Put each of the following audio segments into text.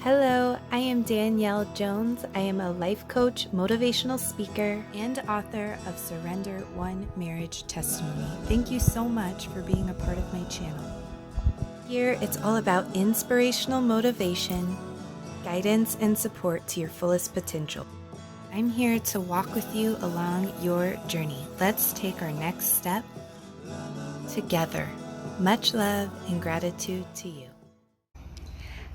Hello, I am Danielle Jones. I am a life coach, motivational speaker, and author of Surrender One Marriage Testimony. Thank you so much for being a part of my channel. Here, it's all about inspirational motivation, guidance, and support to your fullest potential. I'm here to walk with you along your journey. Let's take our next step together. Much love and gratitude to you.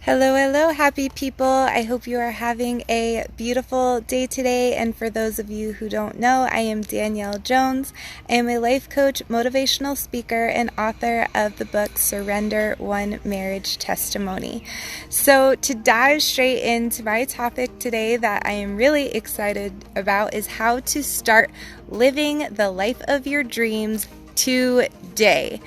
Hello, happy people. I hope you are having a beautiful day today. And for those of you who don't know, I am Danielle Jones. I am a life coach, motivational speaker, and author of the book Surrender One Marriage Testimony. So to dive straight into my topic today that I am really excited about is how to start living the life of your dreams today.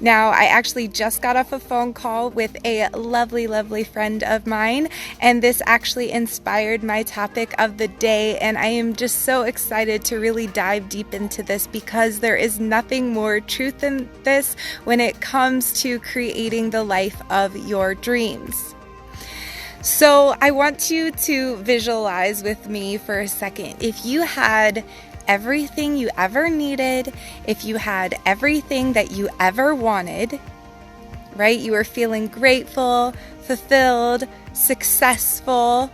Now, I actually just got off a phone call with a lovely friend of mine, and this actually inspired my topic of the day, and I am just so excited to really dive deep into this because there is nothing more truth than this when it comes to creating the life of your dreams. So I want you to visualize with me for a second. If you had everything you ever needed, if you had everything that you ever wanted, right? You were feeling grateful, fulfilled, successful,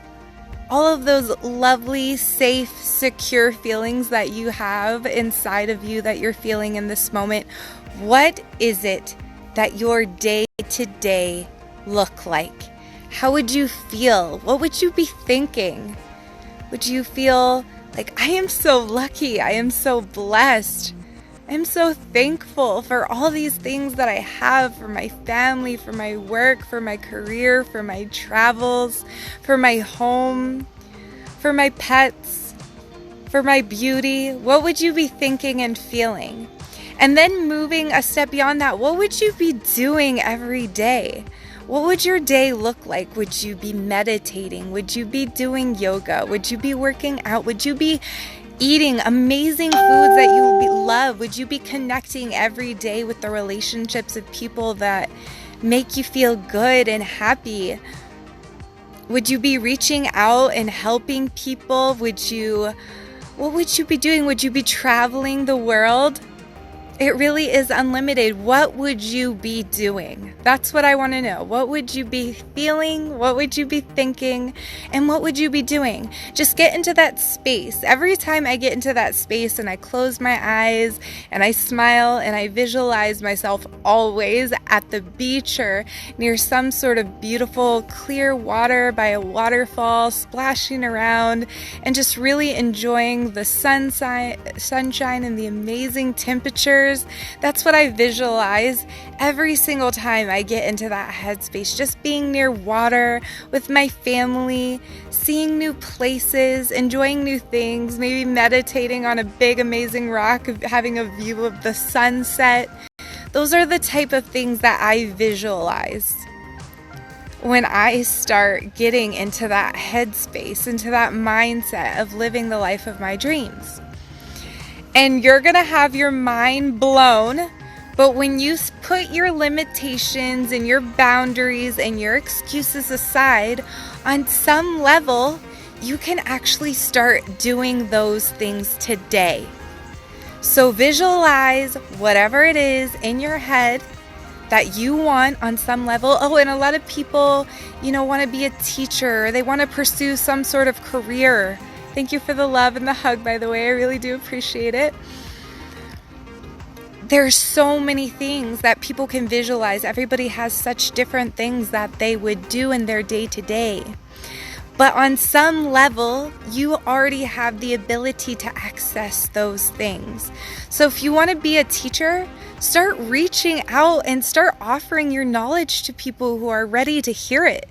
all of those lovely, safe, secure feelings that you have inside of you that you're feeling in this moment. What is it that your day to day look like? How would you feel? What would you be thinking? Would you feel like, I am so lucky, I am so blessed, I'm so thankful for all these things that I have, for my family, for my work, for my career, for my travels, for my home, for my pets, for my beauty? What would you be thinking and feeling? And then moving a step beyond that, what would you be doing every day? What would your day look like? Would you be meditating? Would you be doing yoga? Would you be working out? Would you be eating amazing foods that you love? Would you be connecting every day with the relationships of people that make you feel good and happy? Would you be reaching out and helping people? What would you be doing? Would you be traveling the world? It really is unlimited. What would you be doing? That's what I want to know. What would you be feeling? What would you be thinking? And what would you be doing? Just get into that space. Every time I get into that space and I close my eyes and I smile and I visualize myself always at the beach or near some sort of beautiful clear water by a waterfall, splashing around and just really enjoying the sunshine and the amazing temperatures. That's what I visualize every single time I get into that headspace. Just being near water with my family, seeing new places, enjoying new things, maybe meditating on a big amazing rock, having a view of the sunset. Those are the type of things that I visualize when I start getting into that headspace, into that mindset of living the life of my dreams. And you're going to have your mind blown, but when you put your limitations and your boundaries and your excuses aside, on some level, you can actually start doing those things today. So visualize whatever it is in your head that you want on some level. Oh, and a lot of people, want to be a teacher, or they want to pursue some sort of career. Thank you for the love and the hug, by the way. I really do appreciate it. There's so many things that people can visualize. Everybody has such different things that they would do in their day-to-day. But on some level, you already have the ability to access those things. So if you want to be a teacher, start reaching out and start offering your knowledge to people who are ready to hear it.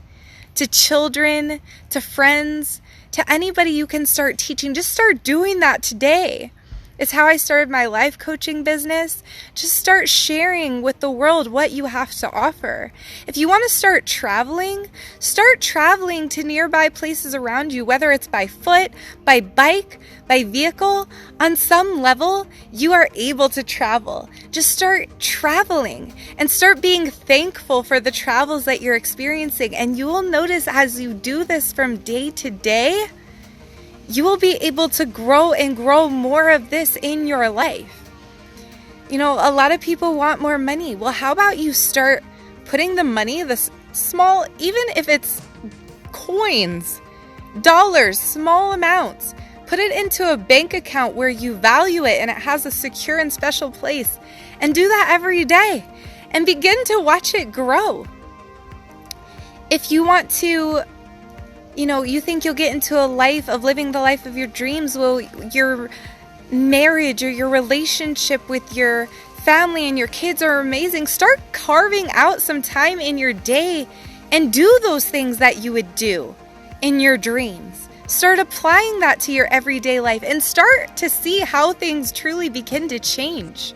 To children, to friends, to anybody you can start teaching. Just start doing that today. It's how I started my life coaching business. Just start sharing with the world what you have to offer. If you want to start traveling to nearby places around you, whether it's by foot, by bike, by vehicle. On some level, you are able to travel. Just start traveling and start being thankful for the travels that you're experiencing. And you will notice as you do this from day to day, you will be able to grow and grow more of this in your life. You know, a lot of people want more money. Well, how about you start putting the money, the small, even if it's coins, dollars, small amounts, put it into a bank account where you value it and it has a secure and special place. And do that every day and begin to watch it grow. If you want to, you think you'll get into a life of living the life of your dreams, well, your marriage or your relationship with your family and your kids are amazing. Start carving out some time in your day and do those things that you would do in your dreams. Start applying that to your everyday life and start to see how things truly begin to change.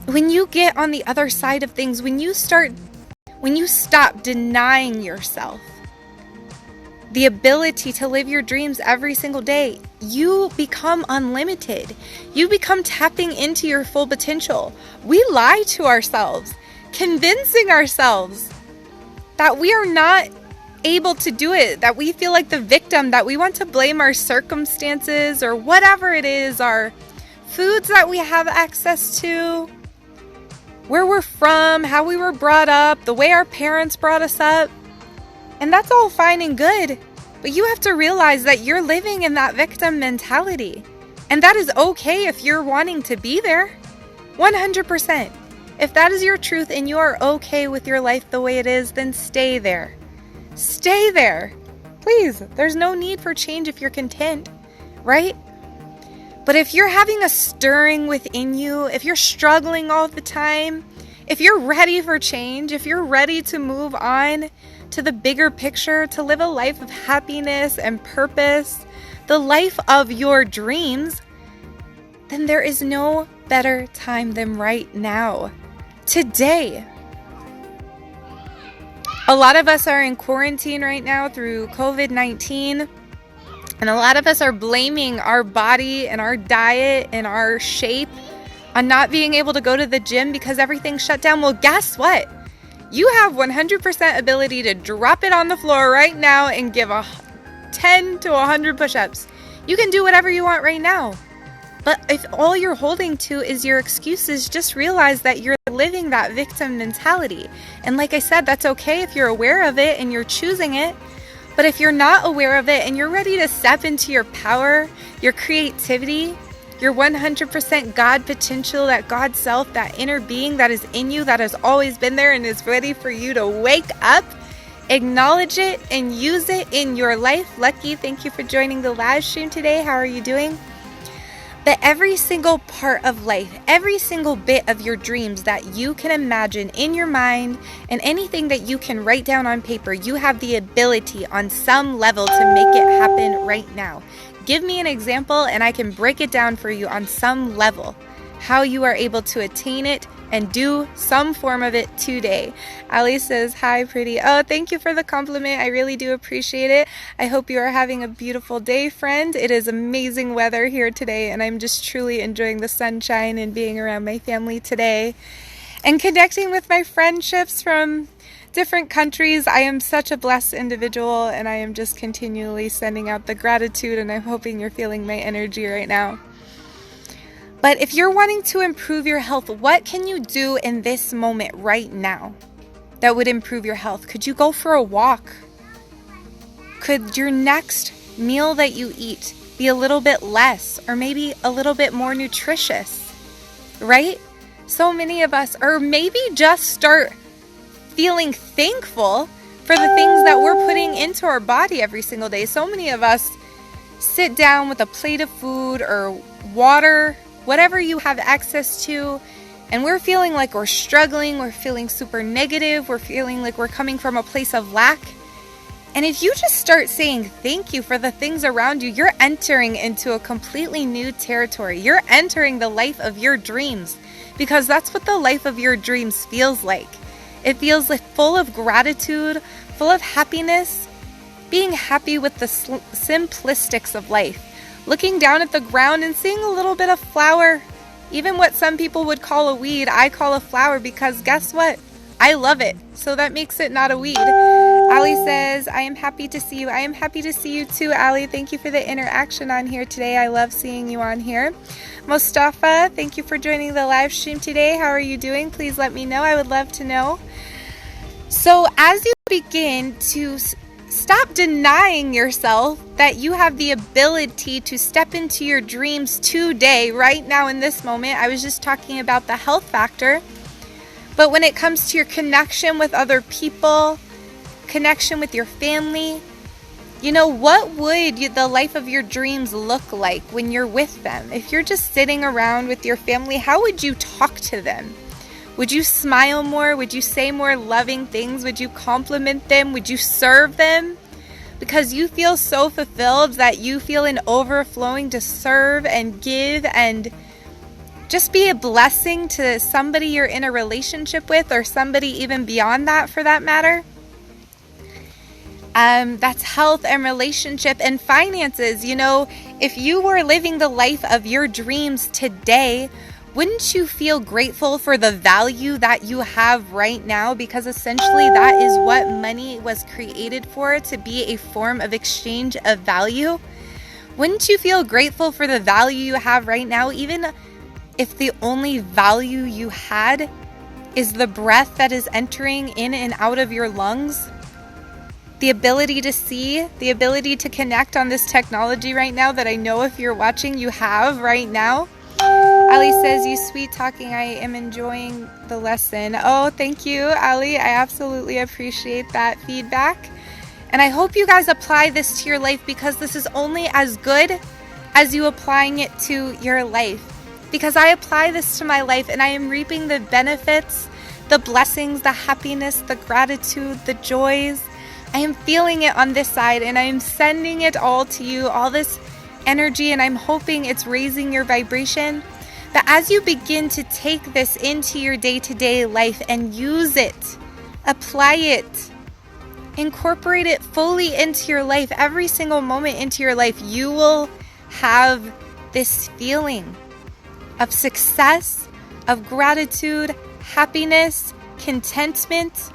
When you get on the other side of things, when you stop denying yourself the ability to live your dreams every single day, you become unlimited. You become tapping into your full potential. We lie to ourselves, convincing ourselves that we are not able to do it, that we feel like the victim, that we want to blame our circumstances or whatever it is, our foods that we have access to, where we're from, how we were brought up, the way our parents brought us up. And that's all fine and good, but you have to realize that you're living in that victim mentality. And that is okay if you're wanting to be there. 100%. If that is your truth and you are okay with your life the way it is, then stay there. Stay there. Please, there's no need for change if you're content, right? But if you're having a stirring within you, if you're struggling all the time, if you're ready for change, if you're ready to move on to the bigger picture, to live a life of happiness and purpose, the life of your dreams, then there is no better time than right now. Today. A lot of us are in quarantine right now through COVID-19, and a lot of us are blaming our body and our diet and our shape on not being able to go to the gym because everything's shut down. Well, guess what? You have 100% ability to drop it on the floor right now and give 10 to 100 push-ups. You can do whatever you want right now. But if all you're holding to is your excuses, just realize that you're living that victim mentality. And like I said, that's okay if you're aware of it and you're choosing it. But if you're not aware of it and you're ready to step into your power, your creativity, your 100% God potential, that God self, that inner being that is in you, that has always been there and is ready for you to wake up, acknowledge it, and use it in your life. Lucky, thank you for joining the live stream today. How are you doing? But every single part of life, every single bit of your dreams that you can imagine in your mind and anything that you can write down on paper, you have the ability on some level to make it happen right now. Give me an example and I can break it down for you on some level, how you are able to attain it and do some form of it today. Ali says, hi, pretty. Oh, thank you for the compliment. I really do appreciate it. I hope you are having a beautiful day, friend. It is amazing weather here today, and I'm just truly enjoying the sunshine and being around my family today and connecting with my friendships from different countries. I am such a blessed individual, and I am just continually sending out the gratitude, and I'm hoping you're feeling my energy right now. But if you're wanting to improve your health, what can you do in this moment right now that would improve your health? Could you go for a walk? Could your next meal that you eat be a little bit less or maybe a little bit more nutritious, right? So many of us, or maybe just start feeling thankful for the things that we're putting into our body every single day. So many of us sit down with a plate of food or water, whatever you have access to, and we're feeling like we're struggling, we're feeling super negative, we're feeling like we're coming from a place of lack. And if you just start saying thank you for the things around you, you're entering into a completely new territory. You're entering the life of your dreams, because that's what the life of your dreams feels like. It feels like full of gratitude, full of happiness, being happy with the simplistics of life, looking down at the ground and seeing a little bit of flower. Even what some people would call a weed, I call a flower, because guess what? I love it. So that makes it not a weed. Ali says, I am happy to see you. I am happy to see you too, Ali. Thank you for the interaction on here today. I love seeing you on here. Mustafa, thank you for joining the live stream today. How are you doing? Please let me know. I would love to know. So as you begin to stop denying yourself that you have the ability to step into your dreams today, right now in this moment. I was just talking about the health factor. But when it comes to your connection with other people, connection with your family, what would the life of your dreams look like when you're with them? If you're just sitting around with your family, how would you talk to them? Would you smile more? Would you say more loving things? Would you compliment them? Would you serve them? Because you feel so fulfilled that you feel an overflowing to serve and give and just be a blessing to somebody you're in a relationship with, or somebody even beyond that for that matter. That's health and relationship and finances. If you were living the life of your dreams today, wouldn't you feel grateful for the value that you have right now? Because essentially that is what money was created for, to be a form of exchange of value. Wouldn't you feel grateful for the value you have right now, even if the only value you had is the breath that is entering in and out of your lungs? The ability to see, the ability to connect on this technology right now that I know if you're watching you have right now. Ali says, you sweet talking, I am enjoying the lesson. Oh, thank you, Ali. I absolutely appreciate that feedback. And I hope you guys apply this to your life, because this is only as good as you applying it to your life. Because I apply this to my life and I am reaping the benefits, the blessings, the happiness, the gratitude, the joys. I am feeling it on this side and I am sending it all to you, all this energy, and I'm hoping it's raising your vibration. But as you begin to take this into your day-to-day life and use it, apply it, incorporate it fully into your life, every single moment into your life, you will have this feeling of success, of gratitude, happiness, contentment.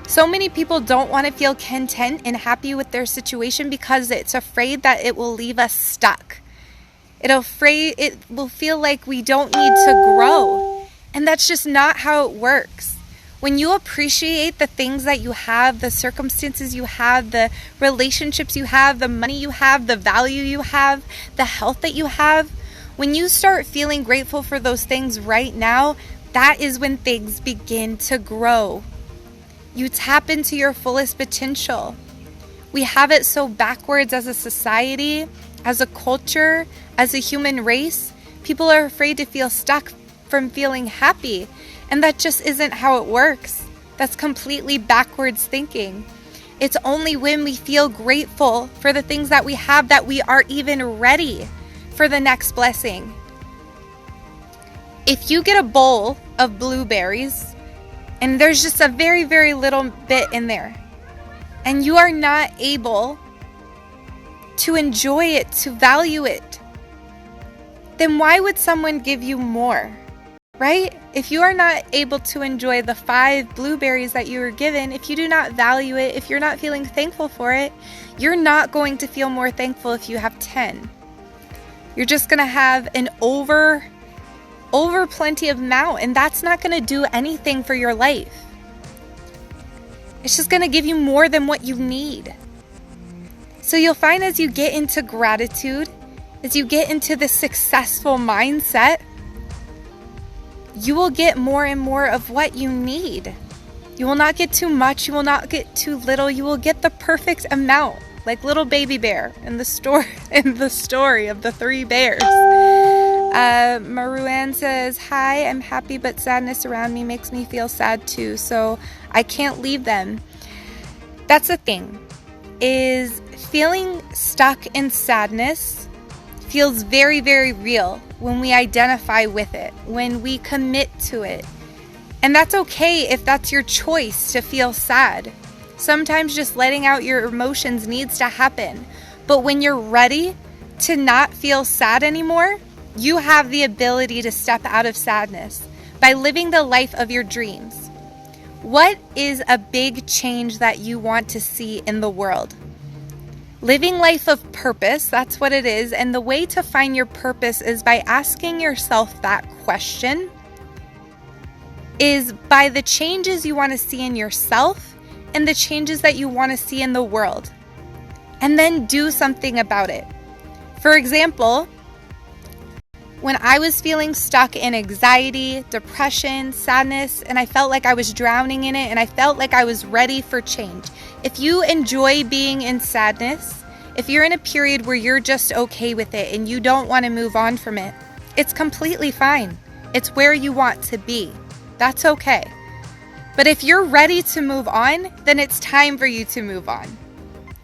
So many people don't want to feel content and happy with their situation because it's afraid that it will leave us stuck. It will feel like we don't need to grow. And that's just not how it works. When you appreciate the things that you have, the circumstances you have, the relationships you have, the money you have, the value you have, the health that you have, when you start feeling grateful for those things right now, that is when things begin to grow. You tap into your fullest potential. We have it so backwards as a society, as a culture, as a human race. People are afraid to feel stuck from feeling happy, and that just isn't how it works. That's completely backwards thinking. It's only when we feel grateful for the things that we have that we are even ready for the next blessing. If you get a bowl of blueberries and there's just a very, very little bit in there, and you are not able to enjoy it, to value it, then why would someone give you more, right? If you are not able to enjoy the 5 blueberries that you were given, if you do not value it, if you're not feeling thankful for it, you're not going to feel more thankful if you have 10. You're just going to have an over plenty of amount, and that's not going to do anything for your life. It's just going to give you more than what you need. So you'll find as you get into gratitude, as you get into the successful mindset, you will get more and more of what you need. You will not get too much. You will not get too little. You will get the perfect amount, like little baby bear in the story of the 3 bears. Maruan says, hi, I'm happy, but sadness around me makes me feel sad too, so I can't leave them. That's the thing. is feeling stuck in sadness feels very, very real when we identify with it, when we commit to it. And that's okay if that's your choice to feel sad. Sometimes just letting out your emotions needs to happen. But when you're ready to not feel sad anymore, you have the ability to step out of sadness by living the life of your dreams. What is a big change that you want to see in the world? Living life of purpose, that's what it is. And the way to find your purpose is by asking yourself that question, is by the changes you want to see in yourself and the changes that you want to see in the world. And then do something about it. For example, when I was feeling stuck in anxiety, depression, sadness, and I felt like I was drowning in it and I felt like I was ready for change. If you enjoy being in sadness, if you're in a period where you're just okay with it and you don't want to move on from it, it's completely fine. It's where you want to be. That's okay. But if you're ready to move on, then it's time for you to move on.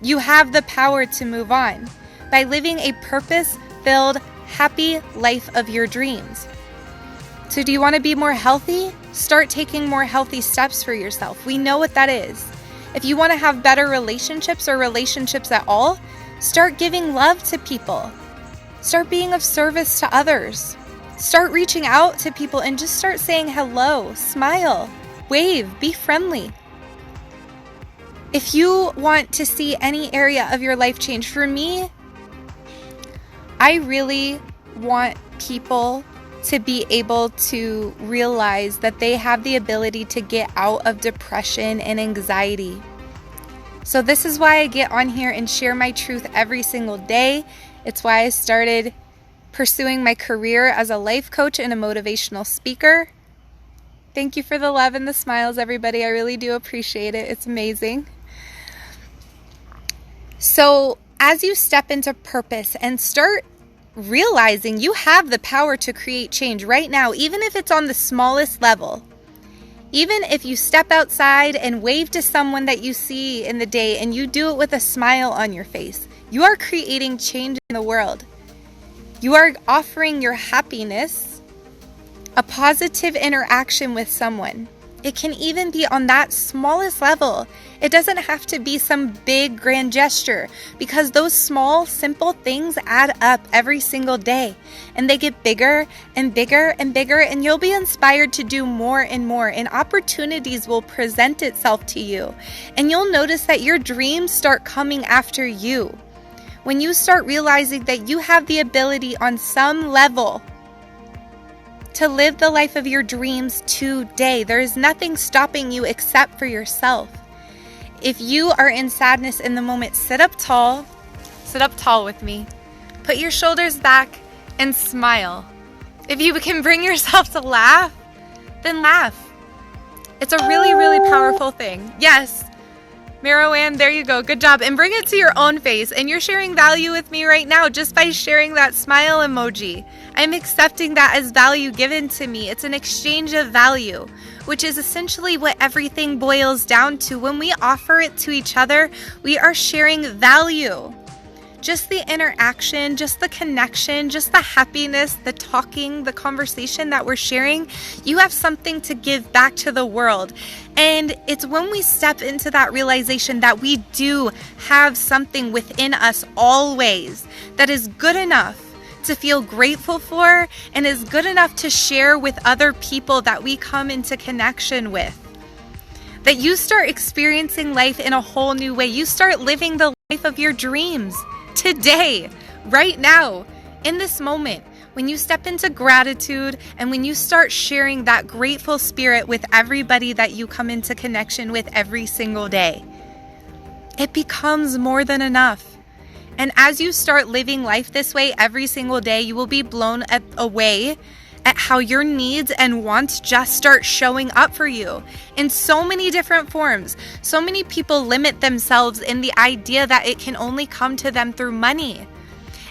You have the power to move on by living a purpose-filled, happy life of your dreams. So do you want to be more healthy? Start taking more healthy steps for yourself. We know what that is. If you want to have better relationships or relationships at all, start giving love to people. Start being of service to others. Start reaching out to people and just start saying hello, smile, wave, be friendly. If you want to see any area of your life change, for me, I really want people to be able to realize that they have the ability to get out of depression and anxiety. So this is why I get on here and share my truth every single day. It's why I started pursuing my career as a life coach and a motivational speaker. Thank you for the love and the smiles, everybody. I really do appreciate it. It's amazing. So as you step into purpose and start realizing you have the power to create change right now, even if it's on the smallest level, even if you step outside and wave to someone that you see in the day and you do it with a smile on your face, you are creating change in the world. You are offering your happiness a positive interaction with someone. It can even be on that smallest level. It doesn't have to be some big grand gesture, because those small, simple things add up every single day and they get bigger and bigger and bigger, and you'll be inspired to do more and more, and opportunities will present itself to you, and you'll notice that your dreams start coming after you. When you start realizing that you have the ability on some level to live the life of your dreams today, there is nothing stopping you except for yourself. If you are in sadness in the moment, sit up tall with me. Put your shoulders back and smile. If you can bring yourself to laugh, then laugh. It's a really, really powerful thing. Yes. Marawan, there you go. Good job. And bring it to your own face. And you're sharing value with me right now just by sharing that smile emoji. I'm accepting that as value given to me. It's an exchange of value, which is essentially what everything boils down to. When we offer it to each other, we are sharing value. Just the interaction, just the connection, just the happiness, the talking, the conversation that we're sharing, you have something to give back to the world. And it's when we step into that realization that we do have something within us always that is good enough to feel grateful for and is good enough to share with other people that we come into connection with. That you start experiencing life in a whole new way. You start living the life of your dreams. Today, right now, in this moment, when you step into gratitude and when you start sharing that grateful spirit with everybody that you come into connection with every single day, it becomes more than enough. And as you start living life this way every single day, you will be blown away at how your needs and wants just start showing up for you in so many different forms. So many people limit themselves in the idea that it can only come to them through money.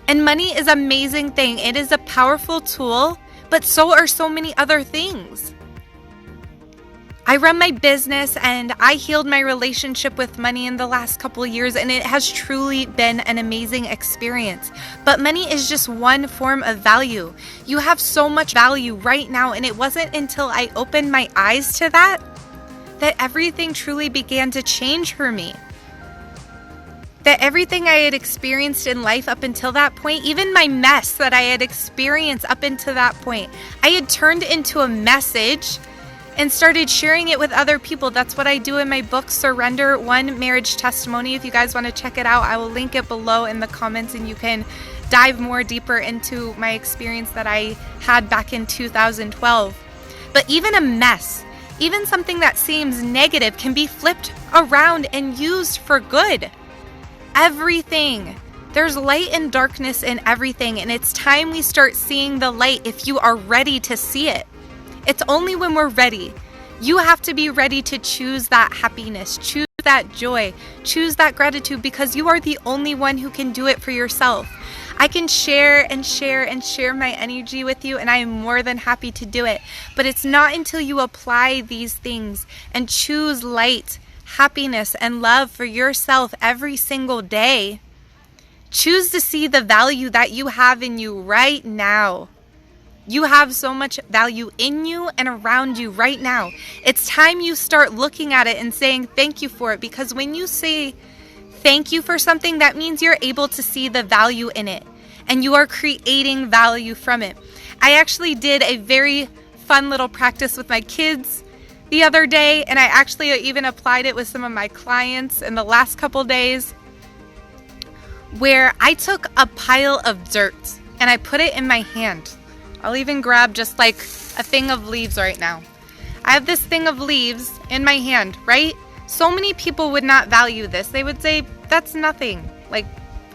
And money is an amazing thing. It is a powerful tool, but so are so many other things. I run my business and I healed my relationship with money in the last couple of years, and it has truly been an amazing experience. But money is just one form of value. You have so much value right now, and it wasn't until I opened my eyes to that everything truly began to change for me. That everything I had experienced in life up until that point, even my mess that I had experienced up until that point, I had turned into a message and started sharing it with other people. That's what I do in my book, Surrender: One Marriage Testimony. If you guys want to check it out, I will link it below in the comments, and you can dive more deeper into my experience that I had back in 2012. But even a mess, even something that seems negative, can be flipped around and used for good. Everything. There's light and darkness in everything, and it's time we start seeing the light if you are ready to see it. It's only when we're ready. You have to be ready to choose that happiness, choose that joy, choose that gratitude, because you are the only one who can do it for yourself. I can share and share and share my energy with you, and I am more than happy to do it. But it's not until you apply these things and choose light, happiness, and love for yourself every single day. Choose to see the value that you have in you right now. You have so much value in you and around you right now. It's time you start looking at it and saying thank you for it, because when you say thank you for something, that means you're able to see the value in it and you are creating value from it. I actually did a very fun little practice with my kids the other day, and I actually even applied it with some of my clients in the last couple days, where I took a pile of dirt and I put it in my hand. I'll even grab just like a thing of leaves right now. I have this thing of leaves in my hand, right? So many people would not value this. They would say, that's nothing. Like,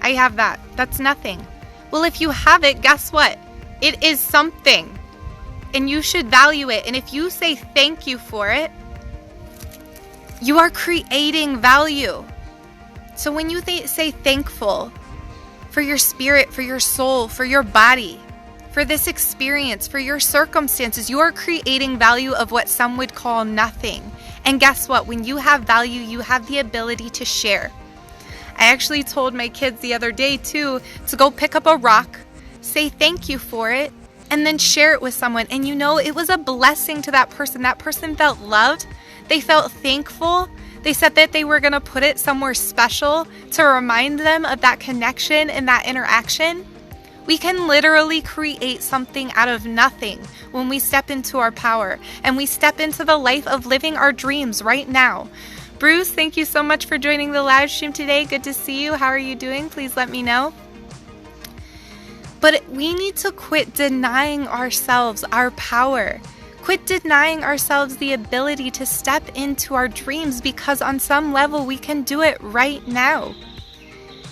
I have that. That's nothing. Well, if you have it, guess what? It is something. And you should value it. And if you say thank you for it, you are creating value. So when you say thankful for your spirit, for your soul, for your body, for this experience, for your circumstances, you are creating value of what some would call nothing. And guess what? When you have value, you have the ability to share. I actually told my kids the other day too to go pick up a rock, say thank you for it, and then share it with someone. And you know, it was a blessing to that person. That person felt loved. They felt thankful. They said that they were going to put it somewhere special to remind them of that connection and that interaction. We can literally create something out of nothing when we step into our power and we step into the life of living our dreams right now. Bruce, thank you so much for joining the live stream today. Good to see you. How are you doing? Please let me know. But we need to quit denying ourselves our power. Quit denying ourselves the ability to step into our dreams, because on some level we can do it right now.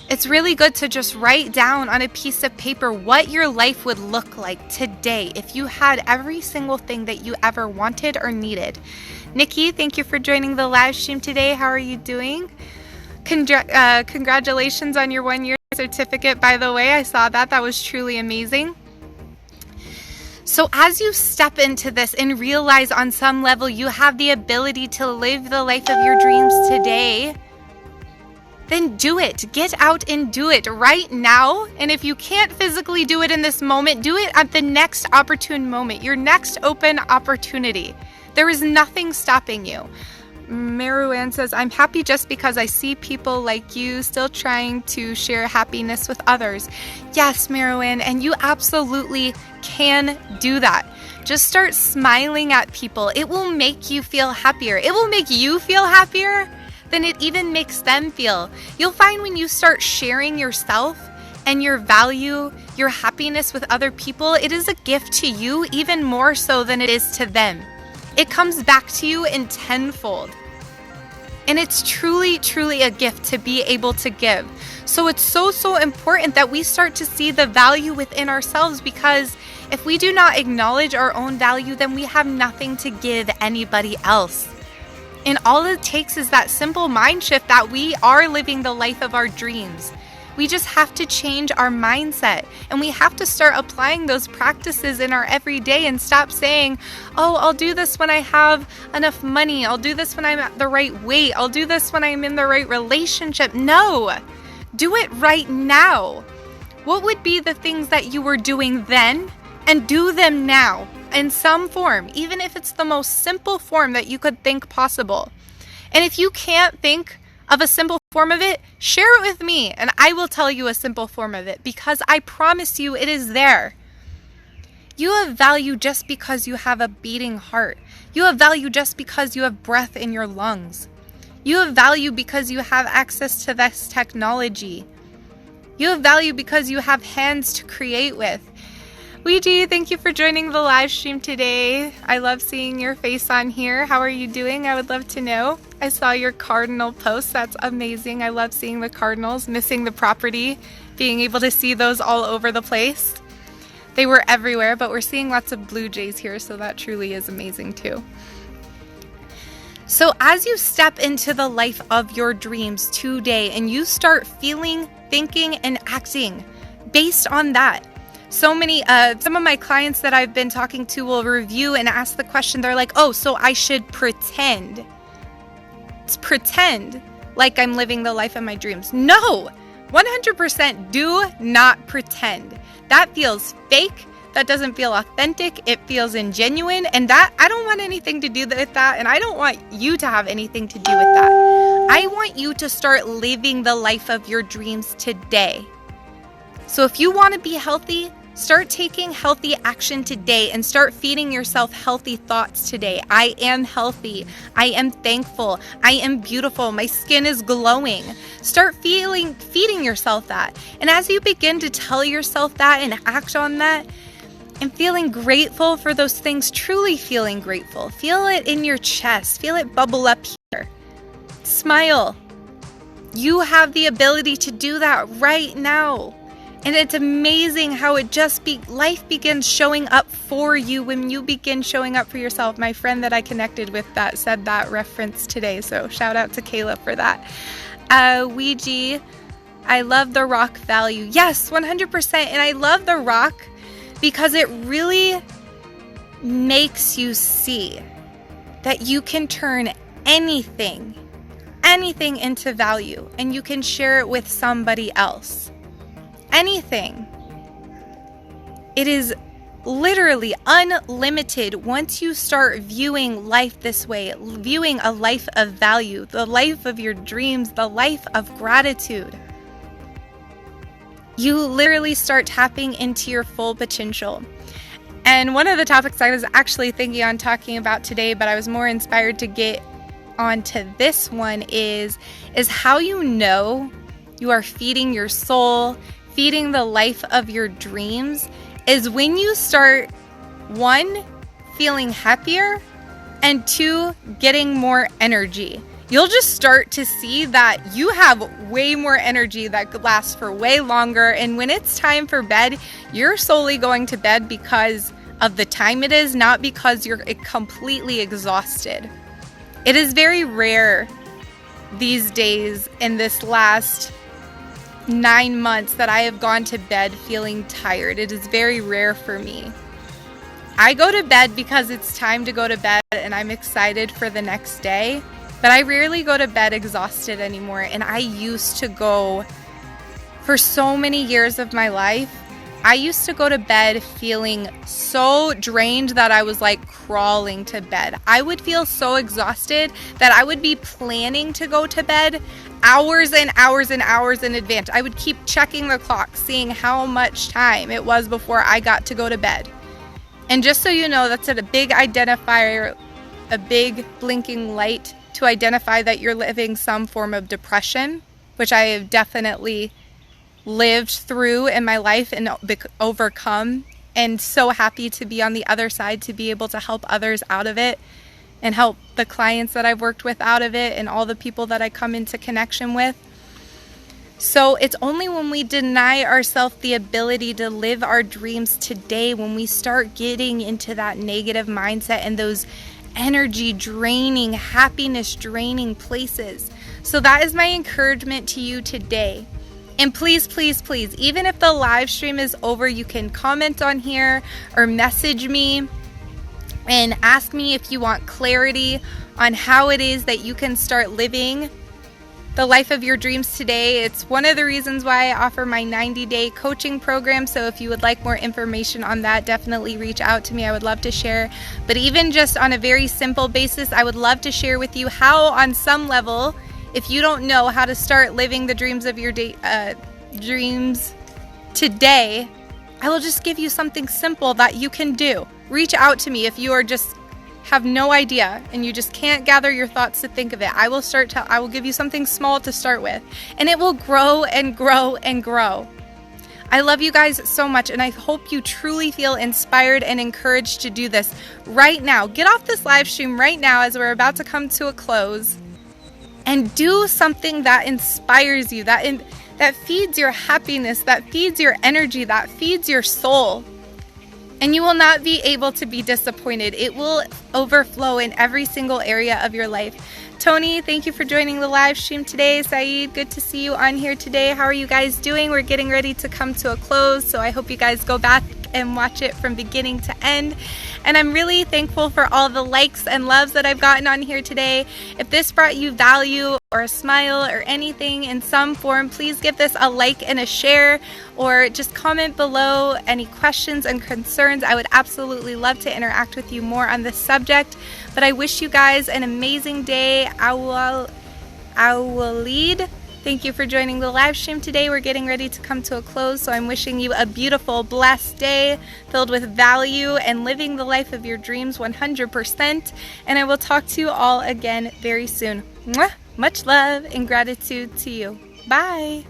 It's really good to just write down on a piece of paper what your life would look like today if you had every single thing that you ever wanted or needed. Nikki, thank you for joining the live stream today. How are you doing? Congratulations on your 1-year certificate, by the way. I saw that. That was truly amazing. So as you step into this and realize on some level you have the ability to live the life of your dreams today, then do it. Get out and do it right now. And if you can't physically do it in this moment, do it at the next opportune moment, your next open opportunity. There is nothing stopping you. Maruan says, I'm happy just because I see people like you still trying to share happiness with others. Yes, Maruan, and you absolutely can do that. Just start smiling at people. It will make you feel happier. It will make you feel happier than it even makes them feel. You'll find when you start sharing yourself and your value, your happiness with other people, it is a gift to you even more so than it is to them. It comes back to you in tenfold. And it's truly, truly a gift to be able to give. So it's so important that we start to see the value within ourselves, because if we do not acknowledge our own value, then we have nothing to give anybody else. And all it takes is that simple mind shift that we are living the life of our dreams. We just have to change our mindset, and we have to start applying those practices in our everyday and stop saying, oh, I'll do this when I have enough money. I'll do this when I'm at the right weight. I'll do this when I'm in the right relationship. No, do it right now. What would be the things that you were doing then, and do them now in some form, even if it's the most simple form that you could think possible. And if you can't think of a simple form of it, share it with me and I will tell you a simple form of it, because I promise you it is there. You have value just because you have a beating heart. You have value just because you have breath in your lungs. You have value because you have access to this technology. You have value because you have hands to create with. Ouija, thank you for joining the live stream today. I love seeing your face on here. How are you doing? I would love to know. I saw your cardinal post. That's amazing. I love seeing the cardinals, missing the property, being able to see those all over the place. They were everywhere, but we're seeing lots of blue jays here, so that truly is amazing too. So as you step into the life of your dreams today and you start feeling, thinking, and acting based on that, some of my clients that I've been talking to will review and ask the question. They're like, oh, so I should pretend. It's pretend like I'm living the life of my dreams. No, 100% do not pretend. That feels fake. That doesn't feel authentic. It feels ingenuine. And that I don't want anything to do with that. And I don't want you to have anything to do with that. I want you to start living the life of your dreams today. So if you want to be healthy, start taking healthy action today and start feeding yourself healthy thoughts today. I am healthy. I am thankful. I am beautiful. My skin is glowing. Start feeding yourself that. And as you begin to tell yourself that and act on that and feeling grateful for those things, truly feeling grateful, feel it in your chest. Feel it bubble up here. Smile. You have the ability to do that right now. And it's amazing how life begins showing up for you when you begin showing up for yourself. My friend that I connected with that said that reference today, so shout out to Kayla for that. Ouija, I love the rock value. Yes, 100%. And I love the rock because it really makes you see that you can turn anything into value, and you can share it with somebody else. Anything. It is literally unlimited once you start viewing life this way, viewing a life of value, the life of your dreams, the life of gratitude. You literally start tapping into your full potential. And one of the topics I was actually thinking on talking about today, but I was more inspired to get onto this one is how you know you are feeding your soul, feeding the life of your dreams, is when you start, 1, feeling happier, and 2, getting more energy. You'll just start to see that you have way more energy that lasts for way longer. And when it's time for bed, you're solely going to bed because of the time it is, not because you're completely exhausted. It is very rare these days in this last 9 months that I have gone to bed feeling tired. It is very rare for me. I go to bed because it's time to go to bed and I'm excited for the next day, but I rarely go to bed exhausted anymore. And I used to go, for so many years of my life, I used to go to bed feeling so drained that I was like crawling to bed. I would feel so exhausted that I would be planning to go to bed hours and hours and hours in advance. I would keep checking the clock, seeing how much time it was before I got to go to bed. And just so you know, that's a big identifier, a big blinking light to identify that you're living some form of depression, which I have definitely lived through in my life and overcome, and so happy to be on the other side to be able to help others out of it and help the clients that I've worked with out of it and all the people that I come into connection with. So it's only when we deny ourselves the ability to live our dreams today, when we start getting into that negative mindset and those energy draining, happiness draining places. So that is my encouragement to you today. And please, please, please, even if the live stream is over, you can comment on here or message me and ask me if you want clarity on how it is that you can start living the life of your dreams today. It's one of the reasons why I offer my 90-day coaching program. So if you would like more information on that, definitely reach out to me. I would love to share. But even just on a very simple basis, I would love to share with you how, on some level, if you don't know how to start living the dreams of your dreams today, I will just give you something simple that you can do. Reach out to me if you are just have no idea and you just can't gather your thoughts to think of it. I will give you something small to start with, and it will grow and grow and grow. I love you guys so much, and I hope you truly feel inspired and encouraged to do this right now. Get off this live stream right now as we're about to come to a close, and do something that inspires you, that feeds your happiness, that feeds your energy, that feeds your soul. And you will not be able to be disappointed. It will overflow in every single area of your life. Tony, thank you for joining the live stream today. Saeed, good to see you on here today. How are you guys doing? We're getting ready to come to a close, so I hope you guys go back and watch it from beginning to end. And I'm really thankful for all the likes and loves that I've gotten on here today. If this brought you value or a smile or anything in some form, please give this a like and a share, or just comment below any questions and concerns. I would absolutely love to interact with you more on this subject. But I wish you guys an amazing day. I will lead. Thank you for joining the live stream today. We're getting ready to come to a close, so I'm wishing you a beautiful, blessed day filled with value and living the life of your dreams 100%. And I will talk to you all again very soon. Mwah! Much love and gratitude to you. Bye.